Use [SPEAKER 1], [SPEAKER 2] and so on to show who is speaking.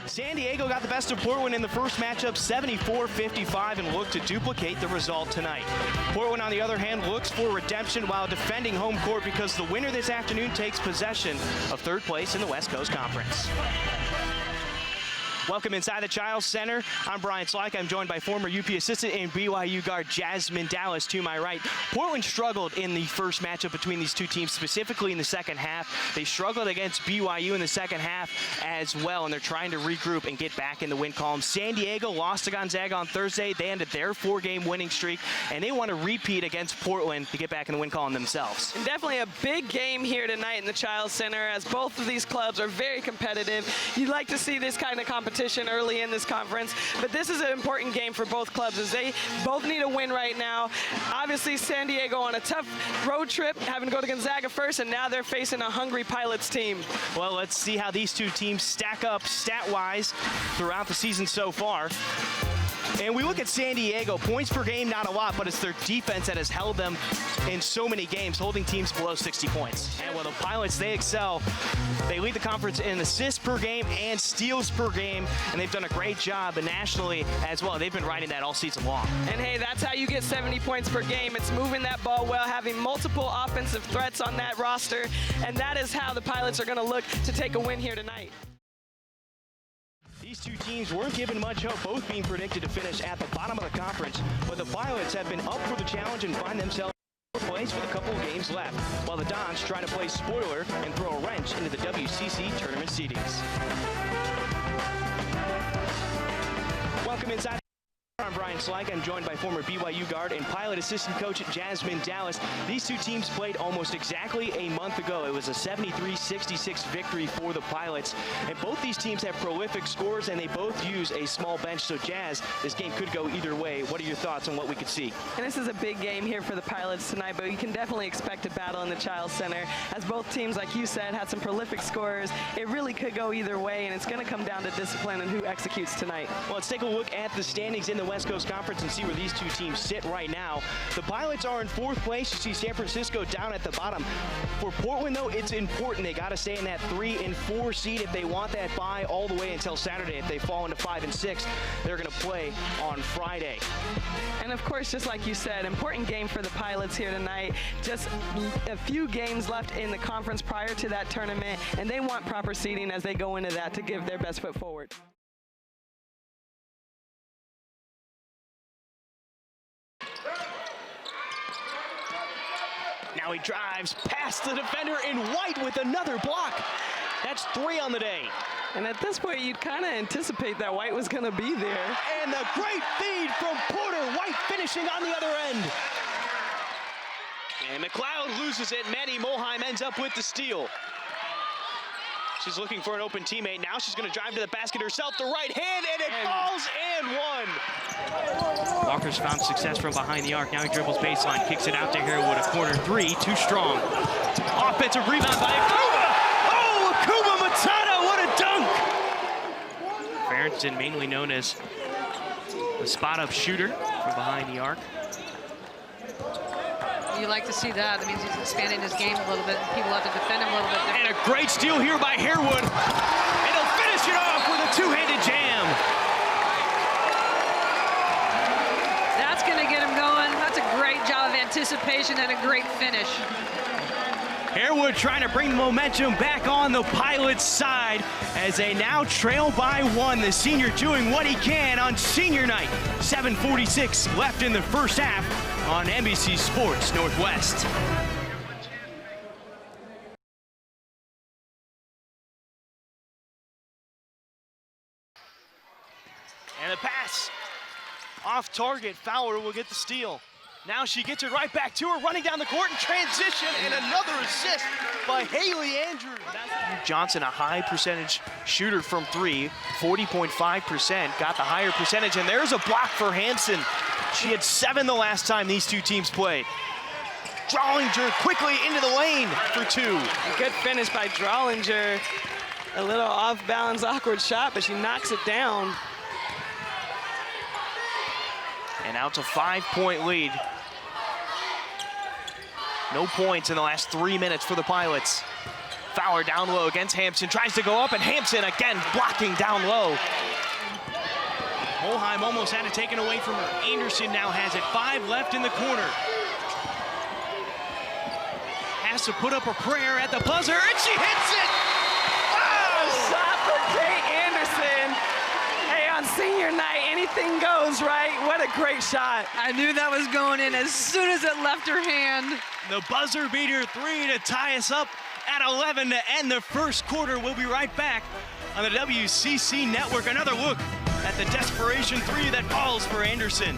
[SPEAKER 1] San Diego got the best of Portland in the first matchup, 74-55, and looked to duplicate the result tonight. Portland, on the other hand, looks for redemption while defending home court because the winner this afternoon takes possession of third place in the West Coast Conference. Welcome inside the Chiles Center. I'm Bryan Sleik. I'm joined by former UP assistant and BYU guard Jasmine Dallas to my right. Portland struggled in the first matchup between these two teams, specifically in the second half. They struggled against BYU in the second half as well, and they're trying to regroup and get back in the win column. San Diego lost to Gonzaga on Thursday. They ended their 4-game winning streak, and they want to repeat against Portland to get back in the win column themselves.
[SPEAKER 2] And definitely a big game here tonight in the Chiles Center, as both of these clubs are very competitive. You'd like to see this kind of competition early in this conference, but this is an important game for both clubs as they both need a win right now. Obviously, San Diego on a tough road trip, having to go to Gonzaga first, and now they're facing a hungry Pilots team.
[SPEAKER 1] Well, let's see how these two teams stack up stat-wise throughout the season so far. And we look at San Diego, points per game, not a lot, but it's their defense that has held them in so many games, holding teams below 60 points. And while the Pilots, they excel. They lead the conference in assists per game and steals per game, and they've done a great job nationally as well. They've been riding that all season long.
[SPEAKER 2] And hey, that's how you get 70 points per game. It's moving that ball well, having multiple offensive threats on that roster, and that is how the Pilots are going to look to take a win here tonight.
[SPEAKER 1] These two teams weren't given much hope, both being predicted to finish at the bottom of the conference, but the Pilots have been up for the challenge and find themselves in fourth place with a couple of games left, while the Dons try to play spoiler and throw a wrench into the WCC tournament seedings. Welcome inside. I'm Bryan Sleik. I'm joined by former BYU guard and Pilot assistant coach Jasmine Dallas. These two teams played almost exactly a month ago. It was a 73-66 victory for the Pilots. And both these teams have prolific scores, and they both use a small bench. So, Jazz, this game could go either way. What are your thoughts on what we could see?
[SPEAKER 2] And this is a big game here for the Pilots tonight, but you can definitely expect a battle in the Chiles Center. As both teams, like you said, had some prolific scorers. It really could go either way, and it's going to come down to discipline and who executes tonight.
[SPEAKER 1] Well, let's take a look at the standings in the West Coast Conference and see where these two teams sit right now. The Pilots are in fourth place. You see San Francisco down at the bottom. For Portland, though, it's important. They got to stay in that 3 and 4 seed if they want that bye all the way until Saturday. If they fall into 5 and 6, they're going to play on Friday.
[SPEAKER 2] And of course, just like you said, important game for the Pilots here tonight. Just a few games left in the conference prior to that tournament, and they want proper seeding as they go into that to give their best foot forward.
[SPEAKER 1] Now he drives past the defender in white with another block. That's 3 on the day.
[SPEAKER 2] And at this point, you'd kind of anticipate that White was going to be there.
[SPEAKER 1] And the great feed from Porter. White finishing on the other end. And McLeod loses it. Maddie Molheim ends up with the steal. She's looking for an open teammate. Now she's going to drive to the basket herself. The right hand, and it falls and one. Walker's found success from behind the arc. Now he dribbles baseline, kicks it out to Harewood. A corner 3, too strong. Offensive rebound by Akuba. Oh, Akuba Matata, what a dunk. Farrington, mainly known as the spot-up shooter from behind the arc.
[SPEAKER 3] You like to see that. That means he's expanding his game a little bit. People have to defend him a little bit.
[SPEAKER 1] And a great steal here by Harewood. And he'll finish it off with a two-handed jam.
[SPEAKER 3] That's going to get him going. That's a great job of anticipation and a great finish.
[SPEAKER 1] Harewood trying to bring the momentum back on the Pilots' side as they now trail by 1. The senior doing what he can on senior night. 7:46 left in the first half on NBC Sports Northwest. And the pass off target. Fowler will get the steal. Now she gets it right back to her, running down the court in transition, and another assist by Haley Andrews. Johnson, a high percentage shooter from 3, 40.5%, got the higher percentage, and there's a block for Hansen. She had 7 the last time these two teams played. Drollinger quickly into the lane for 2.
[SPEAKER 2] A good finish by Drollinger. A little off-balance, awkward shot, but she knocks it down.
[SPEAKER 1] And out to 5-point lead. No points in the last 3 minutes for the Pilots. Fowler down low against Hampson, tries to go up, and Hampson again blocking down low.
[SPEAKER 4] Moheim almost had it taken away from her. Anderson now has it. 5 left in the corner. Has to put up a prayer at the buzzer, and she hits it!
[SPEAKER 2] Shot for Kate Anderson. Hey, on senior night, anything goes, right? What a great shot.
[SPEAKER 3] I knew that was going in as soon as it left her hand.
[SPEAKER 4] The buzzer beater 3 to tie us up at 11 to end the first quarter. We'll be right back on the WCC Network. Another look at the desperation 3 that falls for Anderson.